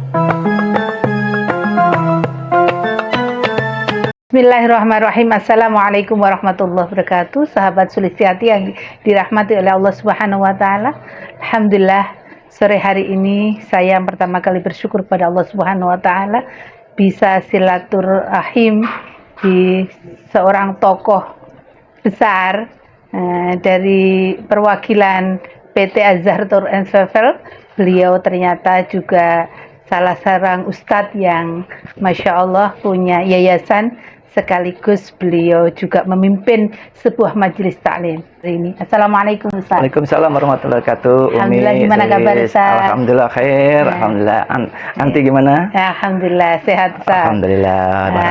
Bismillahirrahmanirrahim. Assalamualaikum warahmatullahi wabarakatuh. Sahabat Sulistiati yang dirahmati oleh Allah Subhanahu wa taala. Alhamdulillah, sore hari ini saya pertama kali bersyukur pada Allah Subhanahu wa taala bisa silaturahim di seorang tokoh besar dari perwakilan PT Az-Zahratour and Travel. Beliau ternyata juga salah seorang ustadz yang Masya Allah punya yayasan, sekaligus beliau juga memimpin sebuah majelis taklim hari ini. Assalamualaikum Ustaz. Waalaikumsalam warahmatullahi wabarakatuh. Alhamdulillah, gimana kabar Ustaz? Alhamdulillah khair. Alhamdulillah. Anti gimana? Alhamdulillah sehat Ustaz. Alhamdulillah.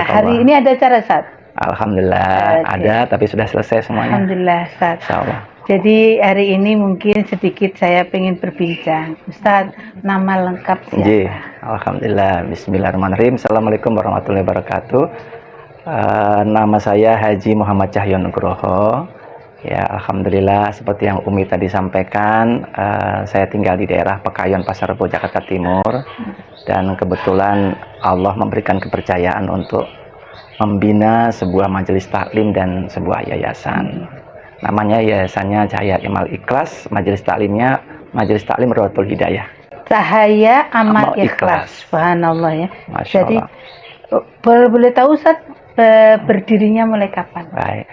Hari ini ada acara Ustaz? Alhamdulillah ada, tapi sudah selesai semuanya. Alhamdulillah Ustaz. Insyaallah. Jadi hari ini mungkin sedikit saya pengen berbincang. Ustaz, nama lengkap siapa? Alhamdulillah. Bismillahirrahmanirrahim. Assalamualaikum warahmatullahi wabarakatuh. Nama saya Haji Muhammad Cahyo Nugroho. Ya, alhamdulillah seperti yang Umi tadi sampaikan, saya tinggal di daerah Pekayon, Pasar Rebo, Jakarta Timur, dan kebetulan Allah memberikan kepercayaan untuk membina sebuah majelis taklim dan sebuah yayasan. Namanya yayasannya Cahaya Amal Ikhlas, majelis taklimnya Majelis Taklim Rohatul Hidayah. Cahaya Amal Ikhlas. Subhanallah ya. Masya Jadi Allah. boleh tahu Ustaz berdirinya mulai kapan? Baik.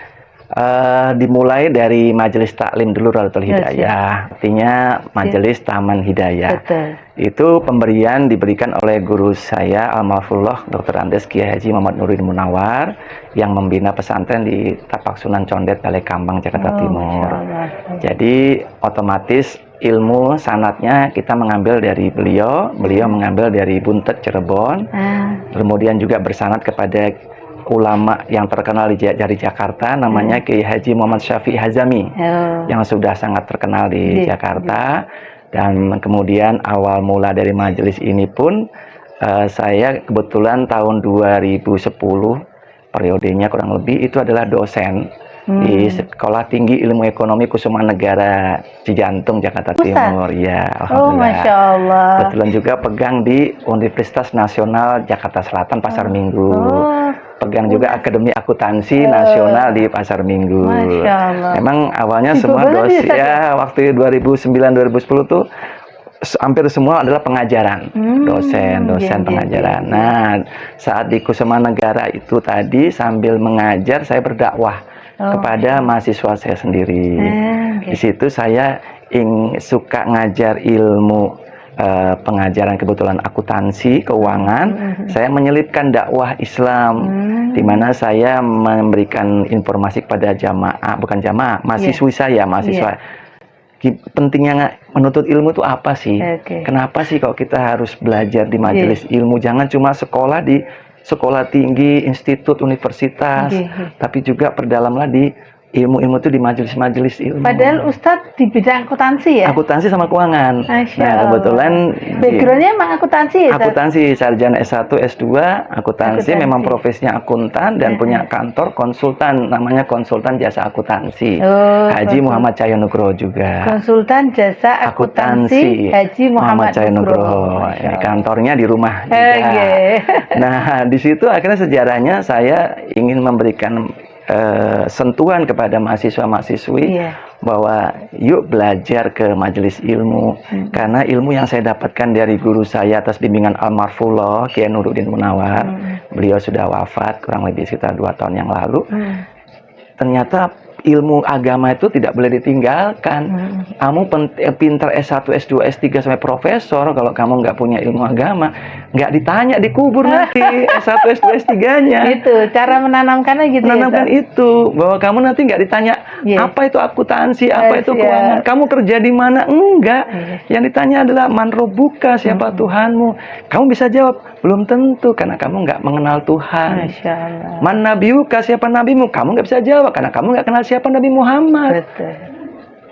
Dimulai dari Majelis Taklim dulu Rohatul Hidayah, artinya Majelis Taman Hidayah. Betul. Itu pemberian diberikan oleh guru saya Almarhumullah Dr. Andes Kiai Haji Muhammad Nuruddin Munawar yang membina pesantren di Tapak Sunan Condet, Balai Kambang, Jakarta Timur. Jadi otomatis ilmu sanatnya kita mengambil dari beliau mengambil dari Buntet Cirebon, kemudian juga bersanat kepada ulama yang terkenal dari Jakarta, namanya Kiai Haji Muhammad Syafi'i Hazami, yang sudah sangat terkenal di Jakarta. Dan kemudian awal mula dari majelis ini pun saya kebetulan tahun 2010 periodenya kurang lebih itu adalah dosen di Sekolah Tinggi Ilmu Ekonomi Kusumanegara Cijantung, Jakarta Timur. Ya, alhamdulillah. Masya Allah. Kebetulan juga pegang di Universitas Nasional Jakarta Selatan Pasar Minggu. Pegang juga Akademi Akuntansi Nasional di Pasar Minggu. Masya Allah. Memang awalnya semua dosen ya waktu 2009-2010 tuh hampir semua adalah pengajaran, dosen pengajaran. Nah, saat di Kusumanegara itu tadi sambil mengajar saya berdakwah kepada mahasiswa saya sendiri. Di situ saya suka ngajar ilmu pengajaran, kebetulan akuntansi, keuangan. Saya menyelipkan dakwah Islam, di mana saya memberikan informasi kepada mahasiswi saya, mahasiswa. Pentingnya menuntut ilmu itu apa sih? Kenapa sih kalau kita harus belajar di majelis ilmu? Jangan cuma sekolah di sekolah tinggi, institut, universitas, tapi juga perdalamlah di ilmu-ilmu itu di majelis-majelis ilmu. Padahal Ustadz di bidang akuntansi ya? Akuntansi sama keuangan. Nah, kebetulan backgroundnya emang akuntansi ya? Akuntansi, sarjana S1, S2, akuntansi, memang profesinya akuntan dan punya kantor konsultan, namanya Konsultan Jasa Akuntansi. Haji Muhammad Cahyo Nugroho juga. Konsultan Jasa Akuntansi Haji Muhammad Cahyo Nugroho. Kantornya di rumah juga. Nah, di situ akhirnya sejarahnya saya ingin memberikan sentuhan kepada mahasiswa-mahasiswi bahwa yuk belajar ke majelis ilmu, karena ilmu yang saya dapatkan dari guru saya atas bimbingan almarhumullah Kiai Nuruddin Munawar, beliau sudah wafat kurang lebih sekitar 2 tahun yang lalu. Ternyata ilmu agama itu tidak boleh ditinggalkan. Kamu pintar S1, S2, S3 sampai profesor, kalau kamu nggak punya ilmu agama, nggak ditanya, dikubur nanti S1, S2, S3-nya. Itu cara menanamkannya gitu. Menanamkan itu, bahwa kamu nanti nggak ditanya apa itu akuntansi, apa itu keuangan, kamu kerja di mana, enggak. Yang ditanya adalah man robbuka, siapa Tuhanmu. Kamu bisa jawab, belum tentu, karena kamu nggak mengenal Tuhan. Masya Allah. Man nabiuka, siapa nabimu, kamu nggak bisa jawab, karena kamu nggak kenal siapa Nabi Muhammad. Betul.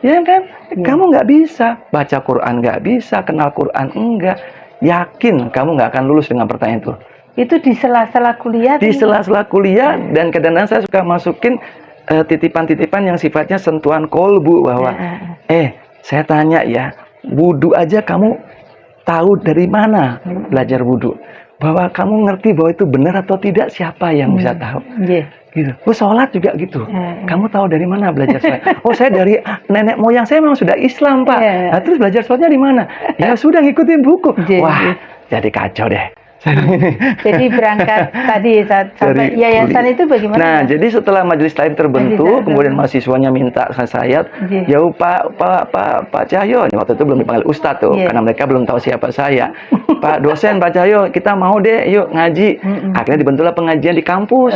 Ya kan? Kamu nggak bisa baca Quran, nggak bisa kenal Quran, enggak. Yakin kamu nggak akan lulus dengan pertanyaan itu. Itu di sela-sela kuliah? Di sela-sela kuliah, dan kadang-kadang saya suka masukin titipan-titipan yang sifatnya sentuhan kolbu, bahwa saya tanya ya, wudhu aja kamu tahu dari mana belajar wudhu. Bahwa kamu ngerti bahwa itu benar atau tidak, siapa yang bisa tahu? Gitu. Oh, sholat juga gitu. Kamu tahu dari mana belajar sholat? Oh, saya dari nenek moyang saya memang sudah Islam, Pak. Nah, terus belajar sholatnya di mana? Ya sudah ngikutin buku. Wah, jadi kacau deh. Jadi berangkat tadi sampai yayasan itu bagaimana? Nah, jadi setelah majelis taklim terbentuk, kemudian mahasiswanya minta ke saya, ya Pak Cahyo, waktu itu belum dipanggil Ustadz tuh, karena mereka belum tahu siapa saya. Pak dosen, Pak Cahyo, kita mau deh, yuk ngaji. Akhirnya dibentuklah pengajian di kampus.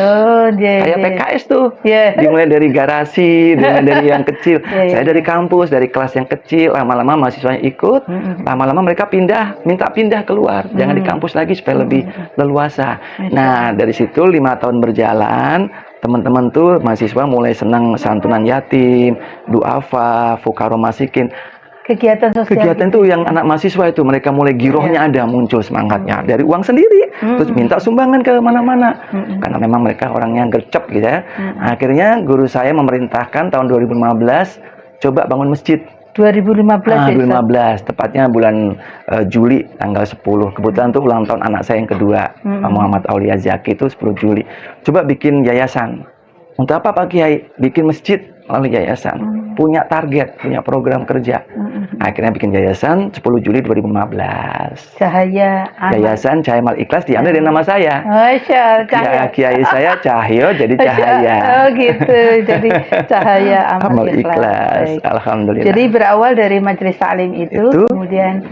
Kayak PKS tuh, dimulai dari garasi, dimulai dari yang kecil. Saya dari kampus, dari kelas yang kecil, lama-lama mahasiswanya ikut, lama-lama mereka minta pindah keluar, jangan di kampus lagi supaya lebih leluasa. Nah, dari situ 5 tahun berjalan, teman-teman tuh mahasiswa mulai senang santunan yatim, duafa, fukaro masikin. Kegiatan sosial. Kegiatan itu yang anak mahasiswa itu mereka mulai girohnya ada, muncul semangatnya dari uang sendiri, terus minta sumbangan ke mana-mana. Karena memang mereka orangnya gercep gitu ya. Akhirnya guru saya memerintahkan tahun 2015 coba bangun masjid. 2015 2015, tepatnya bulan Juli tanggal 10. Kebetulan tuh ulang tahun anak saya yang kedua, Muhammad Aulia Zaki, itu 10 Juli. Coba bikin yayasan. Untuk apa Pak Kiai? Bikin masjid oleh yayasan. Punya target, punya program kerja. Akhirnya bikin yayasan 10 Juli 2015. Yayasan Cahaya Amal Ikhlas diambil dari nama saya. Kiai saya Cahyo jadi Cahaya. Oh gitu. Jadi Cahaya Amal Ikhlas. Alhamdulillah. Jadi berawal dari majelis taklim itu kemudian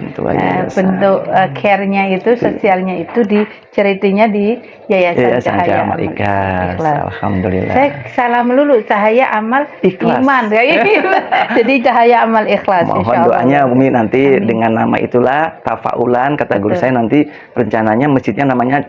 bentuk care-nya itu, sosialnya itu diceritinya di Yayasan Cahaya Amal Ikhlas. Alhamdulillah. Saya salah melulu, Cahaya Amal Ikhlas. Iman. Jadi Cahaya Amal Ikhlas. Mohon doanya Umi nanti dengan nama itulah tafaulan, kata guru saya nanti rencananya masjidnya namanya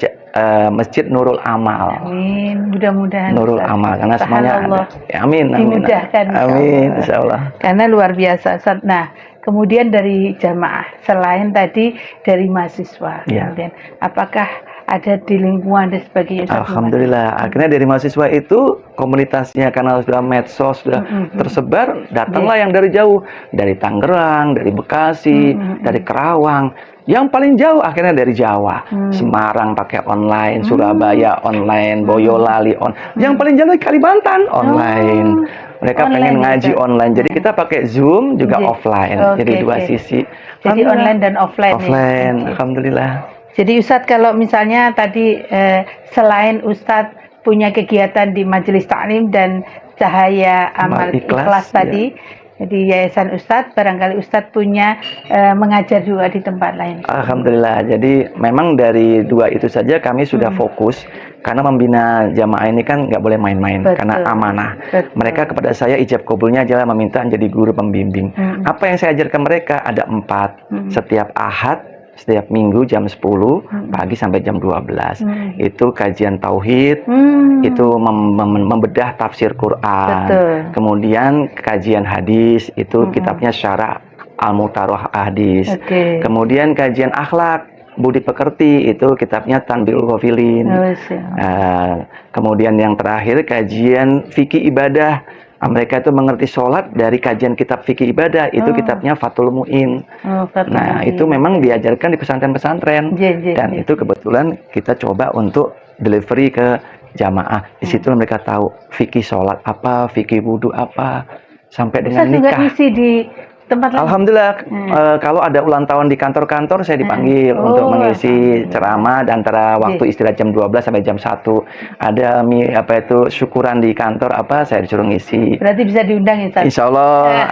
Masjid Nurul Amal. Amin. Mudah-mudahan Nurul Amal karena semuanya ada. Ya, amin. Dimudahkan. Amin. Insyaallah. Karena luar biasa. Nah, kemudian dari jamaah selain tadi dari mahasiswa, kemudian apakah ada di lingkungan dan sebagainya? Alhamdulillah. Akhirnya dari mahasiswa itu komunitasnya karena sudah medsos sudah tersebar, datanglah yang dari jauh, dari Tangerang, dari Bekasi, dari Kerawang. Yang paling jauh akhirnya dari Jawa, Semarang pakai online, Surabaya online, Boyolali online. Yang paling jauh dari Kalimantan online. Mereka pengen ngaji online. Jadi kita pakai Zoom juga offline. Jadi dua sisi. Jadi online dan offline. Offline, alhamdulillah. Jadi Ustadz kalau misalnya tadi selain Ustadz punya kegiatan di Majelis Taklim dan Cahaya Amal Ikhlas tadi, di Yayasan Ustadz, barangkali Ustadz punya mengajar juga di tempat lain. Alhamdulillah. Jadi memang dari dua itu saja kami sudah fokus karena membina jamaah ini kan nggak boleh main-main karena amanah. Mereka kepada saya ijab kabulnya adalah meminta menjadi guru pembimbing. Apa yang saya ajarkan mereka ada 4 setiap Ahad. Setiap minggu jam 10 pagi sampai jam 12 itu kajian tauhid, itu membedah tafsir Quran, kemudian kajian hadis, itu kitabnya Syarah Al-Mu'taroh Hadis, kemudian kajian akhlak, budi pekerti, itu kitabnya Tanbihul Ghafilin, kemudian yang terakhir kajian fikih ibadah. Mereka itu mengerti sholat dari kajian kitab fikih ibadah, itu kitabnya Fathul Mu'in. Nah, itu memang diajarkan di pesantren-pesantren. Dan itu kebetulan kita coba untuk delivery ke jamaah. Di situ mereka tahu fikih sholat apa, fikih wudhu apa, sampai dengan nikah. Juga isi di tempat lain? Alhamdulillah, kalau ada ulang tahun di kantor-kantor saya dipanggil untuk mengisi ceramah antara waktu istirahat jam 12 sampai jam 1. Ada syukuran di kantor saya disuruh ngisi. Berarti bisa diundang ya? Insya Allah.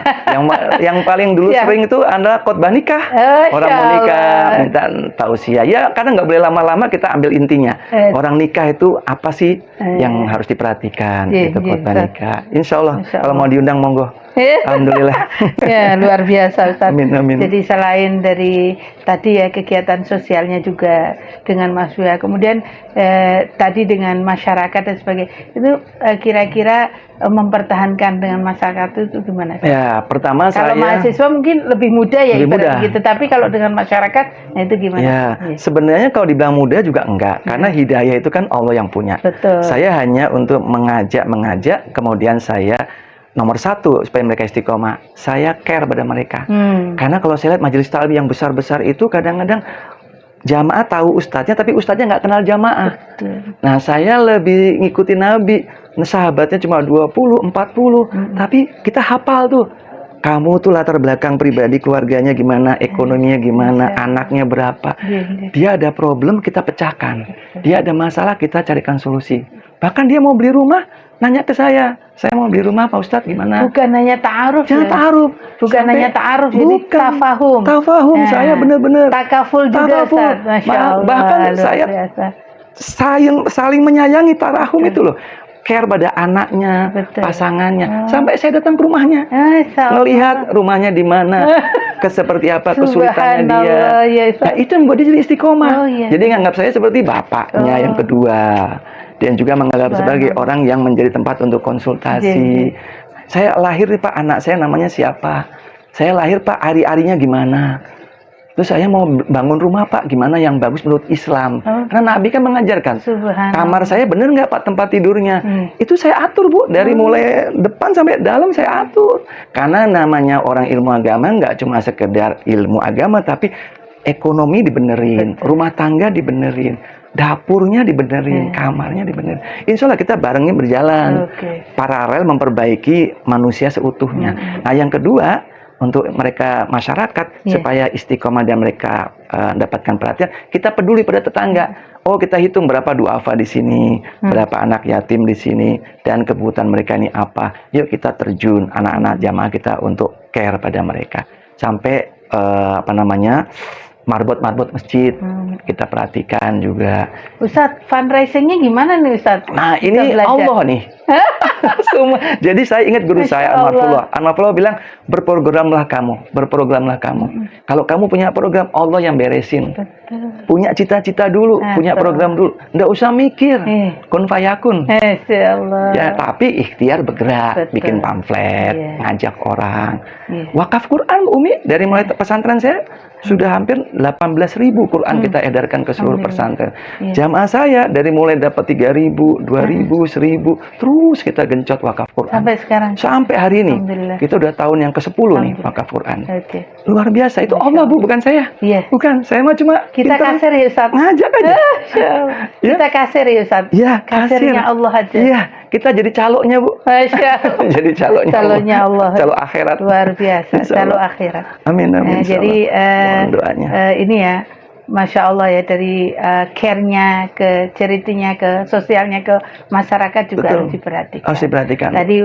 yang paling dulu sering itu adalah khotbah nikah. Orang mau nikah minta tausiah. Ya karena nggak boleh lama-lama, kita ambil intinya. Orang nikah itu apa sih yang harus diperhatikan? Itu khotbah nikah. Insya Allah. Kalau mau diundang monggo. Alhamdulillah. Ya, luar biasa Ustaz. Amin, amin. Jadi selain dari tadi ya kegiatan sosialnya juga dengan mahasiswa, kemudian tadi dengan masyarakat dan sebagainya, itu kira-kira mempertahankan dengan masyarakat itu gimana? Ya, pertama kalau mahasiswa mungkin lebih mudah ya, lebih mudah gitu, tapi kalau dengan masyarakat, nah itu gimana? Ya, sebenarnya kalau dibilang mudah juga enggak, karena hidayah itu kan Allah yang punya. Betul. Saya hanya untuk mengajak, kemudian saya nomor satu supaya mereka istiqomah, saya care pada mereka. Karena kalau saya lihat majelis taklim yang besar-besar itu kadang-kadang jamaah tahu ustadznya, tapi ustadznya nggak kenal jamaah. Betul. Nah, saya lebih ngikutin Nabi. Nah, sahabatnya cuma 20, 40, tapi kita hafal tuh. Kamu tuh latar belakang pribadi, keluarganya gimana, ekonominya gimana, anaknya berapa. Dia ada problem, kita pecahkan. Dia ada masalah, kita carikan solusi. Bahkan dia mau beli rumah, nanya ke saya mau beli rumah Pak Ustadz gimana? Bukan hanya ta'aruf, Jangan ta'aruf. Bukan hanya ta'aruf, jadi tafahum. Tafahum, saya benar-benar. Takaful juga, Ustaz. Masya Allah. Bahkan saya saling menyayangi, tarahum itu loh. Care pada anaknya, pasangannya. Sampai saya datang ke rumahnya. Melihat rumahnya di mana, seperti apa kesulitannya dia. Nah, itu yang membuat dia jadi istiqomah. Jadi nganggap saya seperti bapaknya yang kedua. Dan juga menganggap sebagai orang yang menjadi tempat untuk konsultasi. Saya lahir nih Pak, anak saya namanya siapa? Saya lahir Pak, hari-harinya gimana? Terus saya mau bangun rumah Pak, gimana yang bagus menurut Islam? Karena Nabi kan mengajarkan. Kamar saya bener nggak Pak tempat tidurnya? Itu saya atur Bu, dari mulai depan sampai dalam saya atur. Karena namanya orang ilmu agama nggak cuma sekedar ilmu agama, tapi ekonomi dibenerin, rumah tangga dibenerin, dapurnya dibenerin, kamarnya dibenerin. Insya Allah kita barengnya berjalan, paralel memperbaiki manusia seutuhnya. Nah, yang kedua, untuk mereka masyarakat supaya istiqomah dan mereka dapatkan perhatian, kita peduli pada tetangga. Oh, kita hitung berapa duafa di sini, berapa anak yatim di sini, dan kebutuhan mereka ini apa. Yuk kita terjun anak-anak jamaah kita untuk care pada mereka. Sampai marbot-marbot masjid kita perhatikan juga. Ustadz, fundraisingnya gimana nih Ustadz? Nah, ini Allah nih. Semua. Jadi saya ingat guru saya Al-Marfullah bilang, berprogramlah kamu. Kalau kamu punya program, Allah yang beresin. Punya cita-cita dulu, punya program dulu. Nggak usah mikir. Kun fayakun. Ya, tapi ikhtiar bergerak, bikin pamflet, ngajak orang. Wakaf Quran Umi dari mulai pesantren saya sudah hampir 18.000 Quran kita edarkan ke seluruh pesantren. Jamaah saya dari mulai dapat 3.000, 2.000, 1.000, terus kita gencot wakaf Quran. Sampai sekarang. Sampai hari ini. Kita udah tahun yang ke-10 nih wakaf Quran. Luar biasa. Itu Allah Bu, bukan saya. Bukan, saya mah cuma kita kasir ya Ustaz. Ngajak aja. Kita kasir ya Ustaz. Kasirnya Allah aja. Iya, kita jadi caloknya Bu. Masya Allah. Jadi caloknya Allah. Calo akhirat. Luar biasa. Calo akhirat. Amin. Jadi doanya. Ini ya, Masya Allah ya, dari care-nya ke charity-nya ke sosialnya ke masyarakat juga harus diperhatikan. Harus diperhatikan. Tadi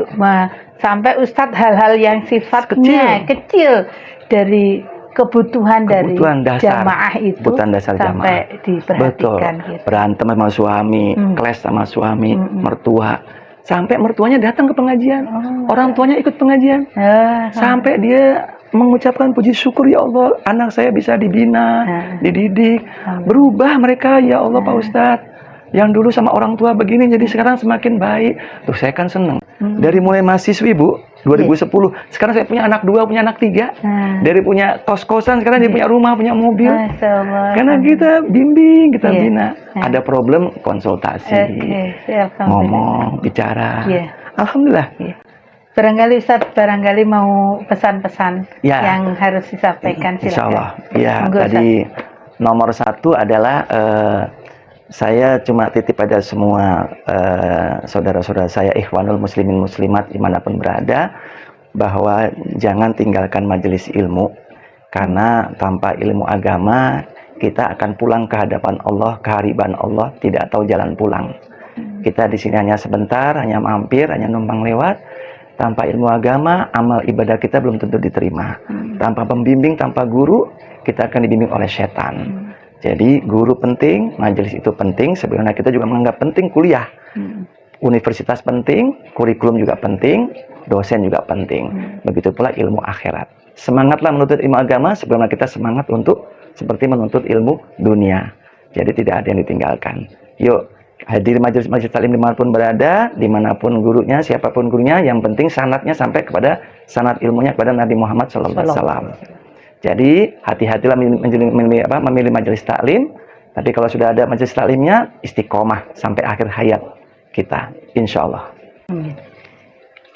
sampai Ustadz hal-hal yang sifatnya kecil dari kebutuhan dari dasar, jamaah itu dasar sampai diperhatikan. Gitu. Berantem sama suami, clash sama suami, mertua. Sampai mertuanya datang ke pengajian, orang tuanya ikut pengajian, sampai dia mengucapkan puji syukur, ya Allah, anak saya bisa dibina, dididik, berubah mereka, ya Allah Pak Ustadz. Yang dulu sama orang tua begini, jadi sekarang semakin baik. Tuh saya kan seneng. Dari mulai mahasiswi Bu, 2010, sekarang saya punya anak 2, punya anak 3. Dari punya kos-kosan, sekarang dia punya rumah, punya mobil. Karena kita bimbing, kita bina. Ada problem, konsultasi, ngomong, bicara. Alhamdulillah. Barangkali Ustadz, mau pesan-pesan yang harus disampaikan, silakan. Insya Allah. Ya, tadi nomor 1 adalah saya cuma titip pada semua saudara-saudara saya, ikhwanul muslimin muslimat dimanapun berada, bahwa jangan tinggalkan majelis ilmu, karena tanpa ilmu agama kita akan pulang ke hadapan Allah, kehariban Allah, tidak tahu jalan pulang. Kita di sini hanya sebentar, hanya mampir, hanya numpang lewat. Tanpa ilmu agama, amal ibadah kita belum tentu diterima. Tanpa pembimbing, tanpa guru, kita akan dibimbing oleh setan. Jadi guru penting, majelis itu penting. Sebenarnya kita juga menganggap penting kuliah. Universitas penting, kurikulum juga penting, dosen juga penting. Begitu pula ilmu akhirat. Semangatlah menuntut ilmu agama, sebagaimana kita semangat untuk seperti menuntut ilmu dunia. Jadi tidak ada yang ditinggalkan. Yuk, hadir majelis taklim dimanapun berada, dimanapun gurunya, siapapun gurunya, yang penting sanadnya sampai kepada sanad ilmunya kepada Nabi Muhammad SAW. Jadi hati-hatilah memilih majelis taklim. Tapi kalau sudah ada majelis taklimnya, istiqomah sampai akhir hayat kita, insya Allah.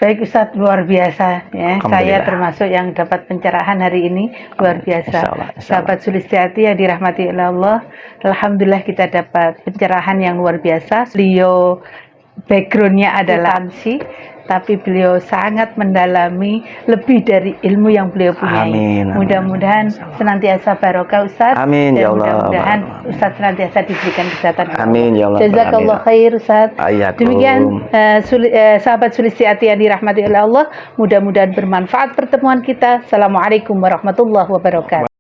Baik Ustadz, luar biasa ya. Saya Alhamdulillah. termasuk yang dapat pencerahan hari ini, luar biasa. Insya Allah, insya Allah. Sahabat Sulistiati yang dirahmati oleh Allah, alhamdulillah kita dapat pencerahan yang luar biasa. Beliau backgroundnya adalah akuntansi, tapi beliau sangat mendalami lebih dari ilmu yang beliau punyai. Amin, amin, Mudah-mudahan senantiasa barokah Ustadz. Amin, ya Dan Allah. mudah-mudahan Ustadz senantiasa diberikan kesehatan. Amin, ya Allah. Jazakallah khair Ustadz. Ayakum. Demikian sahabat Sulistiati yang dirahmati oleh Allah, mudah-mudahan bermanfaat pertemuan kita. Assalamualaikum warahmatullahi wabarakatuh.